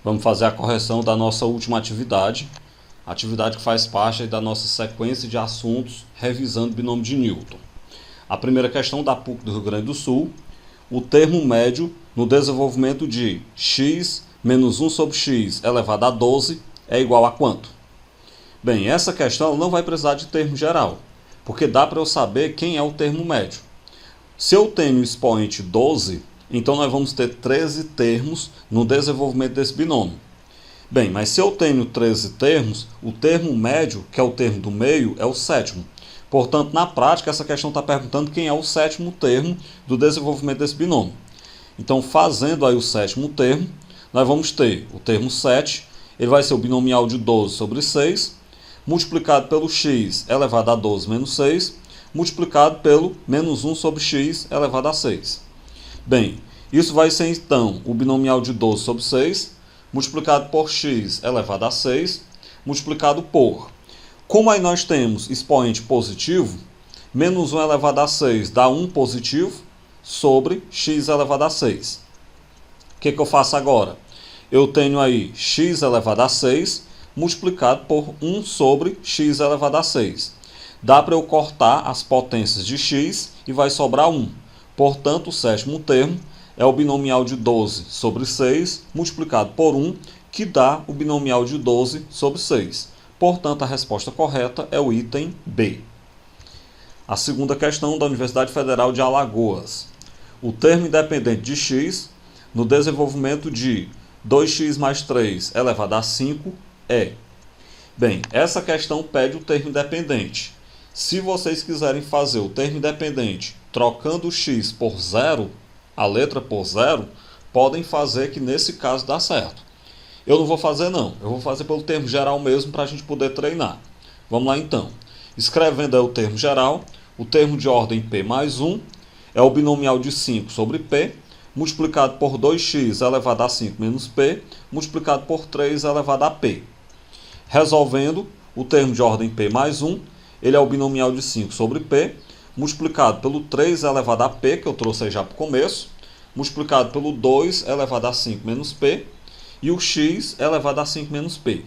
Vamos fazer a correção da nossa última atividade que faz parte da nossa sequência de assuntos revisando o binômio de Newton. A primeira questão da PUC do Rio Grande do Sul, o termo médio no desenvolvimento de x menos 1 sobre x elevado a 12 é igual a quanto? Bem, essa questão não vai precisar de termo geral, porque dá para eu saber quem é o termo médio. Se eu tenho o expoente 12, então nós vamos ter 13 termos no desenvolvimento desse binômio. Bem, mas se eu tenho 13 termos, o termo médio, que é o termo do meio, é o sétimo. Portanto, na prática, essa questão está perguntando quem é o sétimo termo do desenvolvimento desse binômio. Então, fazendo aí o sétimo termo, nós vamos ter o termo 7, ele vai ser o binomial de 12 sobre 6, multiplicado pelo x elevado a 12 menos 6, multiplicado pelo menos 1 sobre x elevado a 6. Bem, isso vai ser então o binomial de 12 sobre 6, multiplicado por x elevado a 6, multiplicado por... Como aí nós temos expoente positivo, menos 1 elevado a 6 dá 1 positivo sobre x elevado a 6. O que eu faço agora? Eu tenho aí x elevado a 6 multiplicado por 1 sobre x elevado a 6. Dá para eu cortar as potências de x e vai sobrar 1. Portanto, o sétimo termo é o binomial de 12 sobre 6 multiplicado por 1, que dá o binomial de 12 sobre 6. Portanto, a resposta correta é o item B. A segunda questão da Universidade Federal de Alagoas. O termo independente de x no desenvolvimento de 2x mais 3 elevado a 5 é... Bem, essa questão pede o termo independente. Se vocês quiserem fazer o termo independente trocando o x por 0, a letra por 0, podem fazer que nesse caso dá certo. Eu não vou fazer não, eu vou fazer pelo termo geral mesmo para a gente poder treinar. Vamos lá então. Escrevendo aí o termo geral, o termo de ordem p mais 1 é o binomial de 5 sobre p, multiplicado por 2x elevado a 5 menos p, multiplicado por 3 elevado a p. Resolvendo, o termo de ordem p mais 1, ele é o binomial de 5 sobre p, multiplicado pelo 3 elevado a p, que eu trouxe aí já para o começo, multiplicado pelo 2 elevado a 5 menos p, e o x elevado a 5 menos p.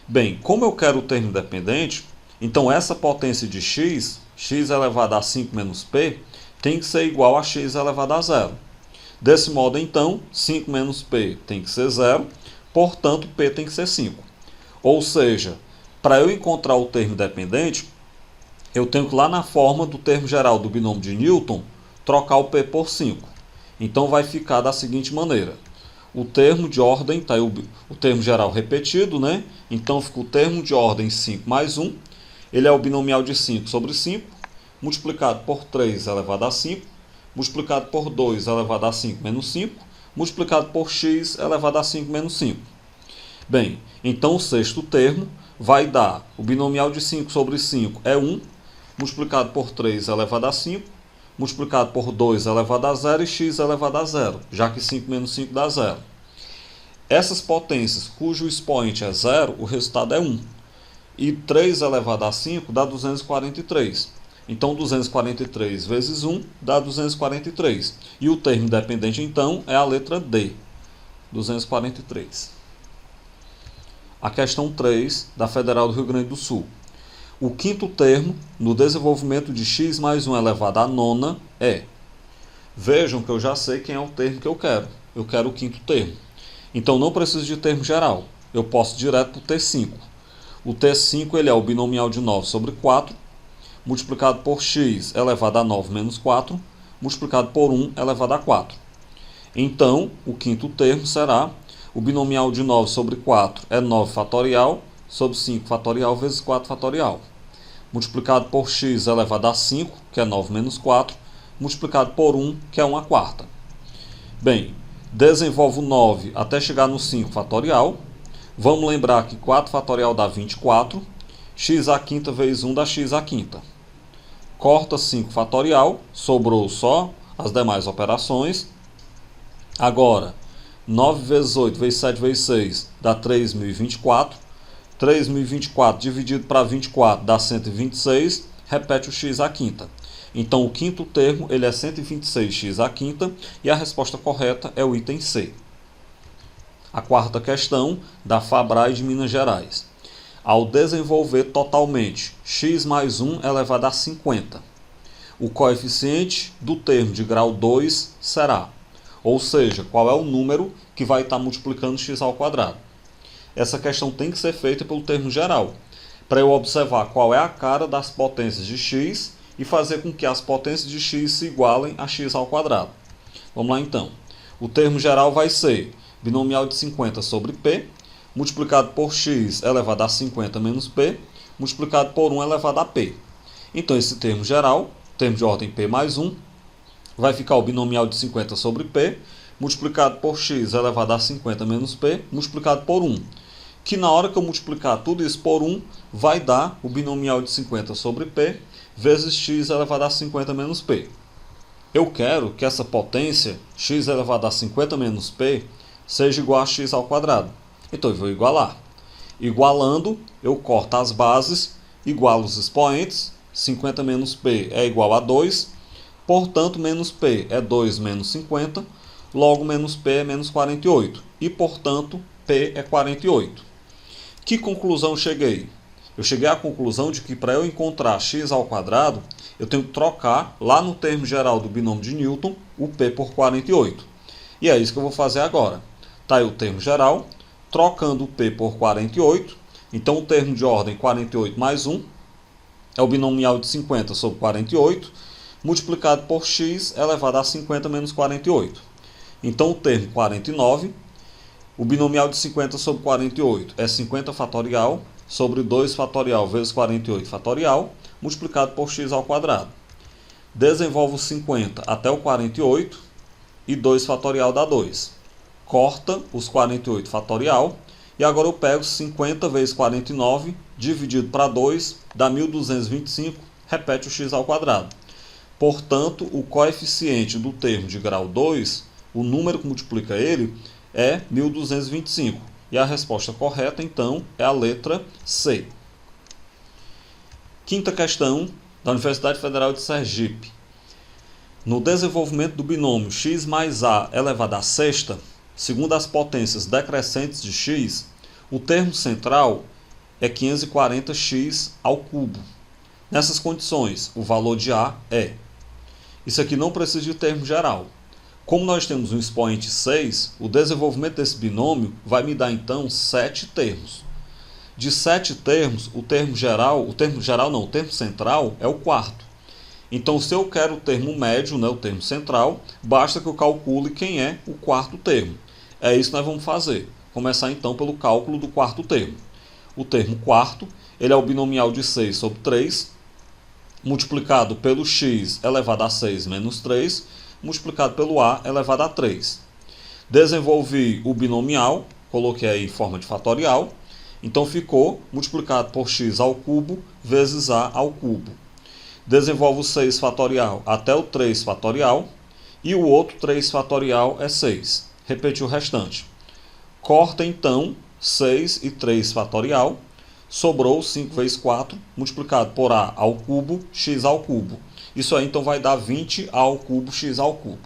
Bem, como eu quero o termo independente, então essa potência de x, x elevado a 5 menos p, tem que ser igual a x elevado a 0. Desse modo, então, 5 menos p tem que ser 0, portanto, p tem que ser 5. Ou seja, para eu encontrar o termo independente, eu tenho que lá na forma do termo geral do binômio de Newton, trocar o p por 5. Então vai ficar da seguinte maneira. O termo de ordem, está aí o termo geral repetido, né? Então fica o termo de ordem 5 mais 1. Ele é o binomial de 5 sobre 5, multiplicado por 3 elevado a 5, multiplicado por 2 elevado a 5 menos 5, multiplicado por x elevado a 5 menos 5. Bem, então o sexto termo vai dar o binomial de 5 sobre 5 é 1, multiplicado por 3 elevado a 5, multiplicado por 2 elevado a 0 e x elevado a 0, já que 5 menos 5 dá 0. Essas potências cujo expoente é 0, o resultado é 1. E 3 elevado a 5 dá 243. Então, 243 vezes 1 dá 243. E o termo independente, então, é a letra D, 243. A questão 3 da Federal do Rio Grande do Sul. O quinto termo no desenvolvimento de x mais 1 elevado a nona é... Vejam que eu já sei quem é o termo que eu quero. Eu quero o quinto termo. Então não preciso de termo geral. Eu posso ir direto para o T5. O T5 ele é o binomial de 9 sobre 4, multiplicado por x elevado a 9 menos 4, multiplicado por 1 elevado a 4. Então, o quinto termo será o binomial de 9 sobre 4 é 9 fatorial, sobre 5 fatorial vezes 4 fatorial, multiplicado por x elevado a 5, que é 9 menos 4, multiplicado por 1, que é 1 a quarta. Bem, desenvolvo 9 até chegar no 5 fatorial. Vamos lembrar que 4 fatorial dá 24, x à quinta vezes 1 dá x à quinta. Corta 5 fatorial, sobrou só as demais operações. Agora, 9 vezes 8 vezes 7 vezes 6 dá 3.024. 3.024 dividido para 24 dá 126, repete o x à quinta. Então o quinto termo ele é 126x à quinta e a resposta correta é o item C. A quarta questão da FABRAE de Minas Gerais. Ao desenvolver totalmente x mais 1 elevado a 50, o coeficiente do termo de grau 2 será, ou seja, qual é o número que vai estar multiplicando x ao quadrado. Essa questão tem que ser feita pelo termo geral, para eu observar qual é a cara das potências de x e fazer com que as potências de x se igualem a x ao quadrado. Vamos lá então. O termo geral vai ser binomial de 50 sobre p, multiplicado por x elevado a 50 menos p, multiplicado por 1 elevado a p. Então esse termo geral, termo de ordem p mais 1, vai ficar o binomial de 50 sobre p, multiplicado por x elevado a 50 menos p, multiplicado por 1. Que na hora que eu multiplicar tudo isso por 1, vai dar o binomial de 50 sobre p, vezes x elevado a 50 menos p. Eu quero que essa potência, x elevado a 50 menos p, seja igual a x ao quadrado. Então eu vou igualar. Igualando, eu corto as bases, igualo os expoentes, 50 menos p é igual a 2, portanto menos p é 2 menos 50, logo menos p é menos 48, e portanto p é 48. Que conclusão eu cheguei? Eu cheguei à conclusão de que para eu encontrar x ao quadrado, eu tenho que trocar lá no termo geral do binômio de Newton o p por 48. E é isso que eu vou fazer agora. Está aí o termo geral, trocando o p por 48, então o termo de ordem 48 mais 1 é o binomial de 50 sobre 48, multiplicado por x elevado a 50 menos 48. Então o termo 49, o binomial de 50 sobre 48 é 50 fatorial sobre 2 fatorial vezes 48 fatorial, multiplicado por x ao quadrado. Desenvolvo o 50 até o 48 e 2 fatorial dá 2. Corta os 48 fatorial e agora eu pego 50 vezes 49 dividido para 2 dá 1225, repete o x ao quadrado. Portanto, o coeficiente do termo de grau 2, o número que multiplica ele, é 1225. E a resposta correta, então, é a letra C. Quinta questão da Universidade Federal de Sergipe. No desenvolvimento do binômio x mais a elevado à sexta, segundo as potências decrescentes de x, o termo central é 540x ao cubo. Nessas condições, o valor de a é. Isso aqui não precisa de termo geral. Como nós temos um expoente 6, o desenvolvimento desse binômio vai me dar então 7 termos. De 7 termos, o termo central é o quarto. Então, se eu quero o termo médio, o termo central, basta que eu calcule quem é o quarto termo. É isso que nós vamos fazer. Começar então pelo cálculo do quarto termo. O termo quarto, ele é o binomial de 6 sobre 3, multiplicado pelo x elevado a 6 menos 3, multiplicado pelo a elevado a 3. Desenvolvi o binomial, coloquei aí em forma de fatorial, então ficou multiplicado por x ao cubo vezes a ao cubo. Desenvolvo o 6 fatorial até o 3 fatorial, e o outro 3 fatorial é 6. Repetir o restante. Corta então 6 e 3 fatorial, sobrou 5 vezes 4, multiplicado por a ao cubo, x ao cubo. Isso aí então vai dar 20 a ao cubo, x ao cubo.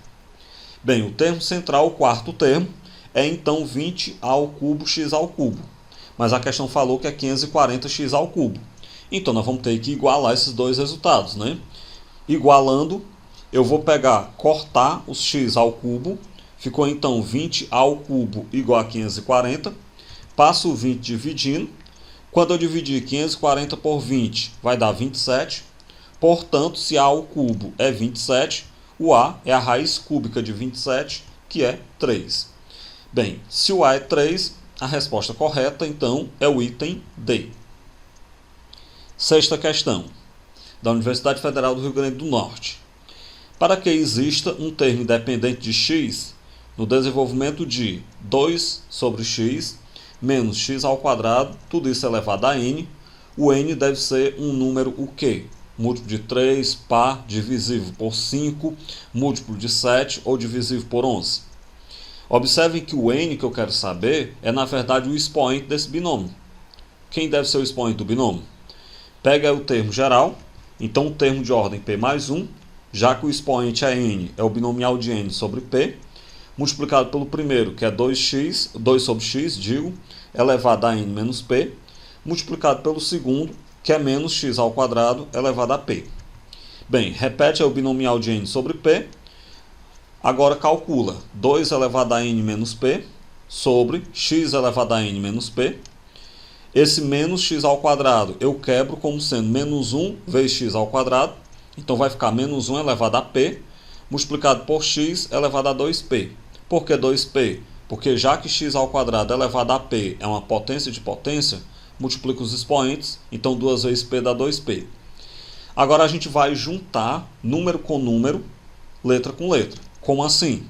Bem, o termo central, o quarto termo, é então 20 a ao cubo, x ao cubo. Mas a questão falou que é 540x ao cubo. Então nós vamos ter que igualar esses dois resultados, né? Igualando, eu vou cortar os x ao cubo, ficou então 20 ao cubo igual a 540, passo o 20 dividindo, quando eu dividir 540 por 20 vai dar 27, portanto se a ao cubo é 27, o a é a raiz cúbica de 27, que é 3. Bem, se o a é 3, a resposta correta então é o item D. Sexta questão, da Universidade Federal do Rio Grande do Norte. Para que exista um termo independente de x, no desenvolvimento de 2 sobre x menos x ao quadrado, tudo isso elevado a n, o n deve ser um número o quê? Múltiplo de 3, par, divisível por 5, múltiplo de 7 ou divisível por 11. Observem que o n que eu quero saber é, na verdade, o expoente desse binômio. Quem deve ser o expoente do binômio? Pega o termo geral, então o termo de ordem p mais 1, já que o expoente é n, é o binomial de n sobre p, multiplicado pelo primeiro, que é 2x, 2 sobre x, elevado a n menos p, multiplicado pelo segundo, que é menos x ao quadrado elevado a p. Bem, repete aí o binomial de n sobre p. Agora calcula 2 elevado a n menos p sobre x elevado a n menos p. Esse menos x ao quadrado eu quebro como sendo menos 1 vezes x ao quadrado. Então vai ficar menos 1 elevado a p, multiplicado por x elevado a 2p. Por que 2p? Porque já que x ao quadrado elevado a p é uma potência de potência, multiplica os expoentes, então 2 vezes p dá 2p. Agora a gente vai juntar número com número, letra com letra. Como assim?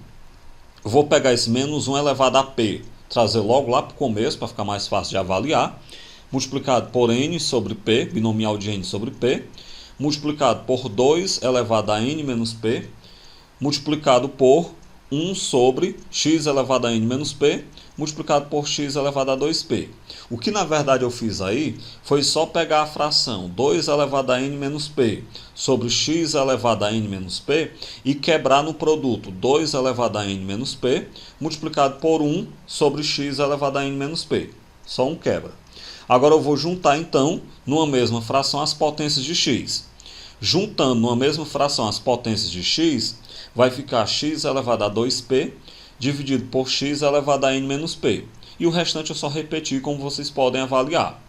Eu vou pegar esse menos 1 elevado a p, trazer logo lá para o começo, para ficar mais fácil de avaliar, multiplicado por n sobre p, binomial de n sobre p, multiplicado por 2 elevado a n menos p, multiplicado por 1 sobre x elevado a n menos p, multiplicado por x elevado a 2p. O que na verdade eu fiz aí foi só pegar a fração 2 elevado a n menos p sobre x elevado a n menos p e quebrar no produto 2 elevado a n menos p multiplicado por 1 sobre x elevado a n menos p. Só um quebra. Agora eu vou juntar então numa mesma fração as potências de x. Juntando numa mesma fração as potências de x, vai ficar x elevado a 2p dividido por x elevado a n menos p. E o restante é só repetir, como vocês podem avaliar.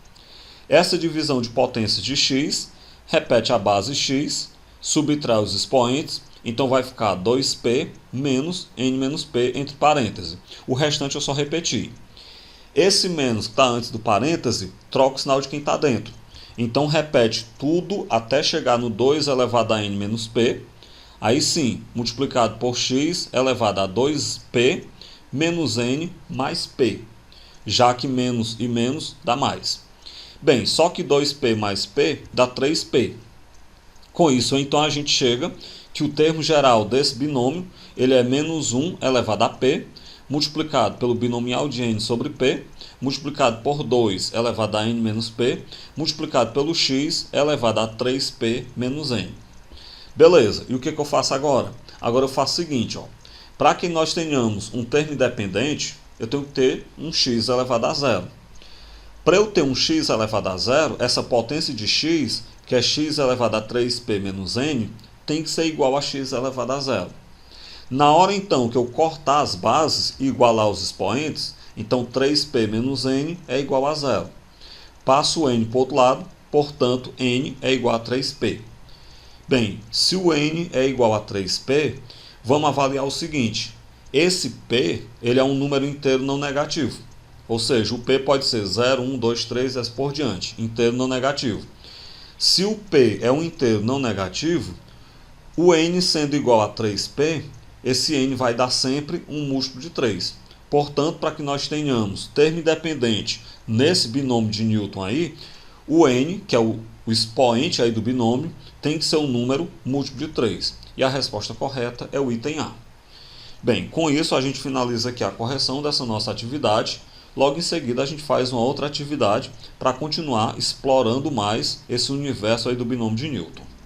Essa divisão de potências de x repete a base x, subtrai os expoentes, então vai ficar 2p menos n menos p entre parênteses. O restante é só repetir. Esse menos que está antes do parêntese, troca o sinal de quem está dentro. Então repete tudo até chegar no 2 elevado a n menos p. Aí sim, multiplicado por x elevado a 2p menos n mais p, já que menos e menos dá mais. Bem, só que 2p mais p dá 3p. Com isso, então, a gente chega que o termo geral desse binômio ele é menos 1 elevado a p, multiplicado pelo binomial de n sobre p, multiplicado por 2 elevado a n menos p, multiplicado pelo x elevado a 3p menos n. Beleza, e o que eu faço agora? Agora eu faço o seguinte, para que nós tenhamos um termo independente, eu tenho que ter um x elevado a zero. Para eu ter um x elevado a zero, essa potência de x, que é x elevado a 3p menos n, tem que ser igual a x elevado a zero. Na hora então que eu cortar as bases e igualar os expoentes, então 3p menos n é igual a zero. Passo o n para o outro lado, portanto n é igual a 3p. Bem, se o n é igual a 3p, vamos avaliar o seguinte. Esse p ele é um número inteiro não negativo. Ou seja, o p pode ser 0, 1, 2, 3 e assim por diante. Inteiro não negativo. Se o p é um inteiro não negativo, o n sendo igual a 3p, esse n vai dar sempre um múltiplo de 3. Portanto, para que nós tenhamos termo independente nesse binômio de Newton aí, o n, que é o expoente aí do binômio, tem que ser um número múltiplo de 3. E a resposta correta é o item A. Bem, com isso a gente finaliza aqui a correção dessa nossa atividade. Logo em seguida a gente faz uma outra atividade para continuar explorando mais esse universo aí do binômio de Newton.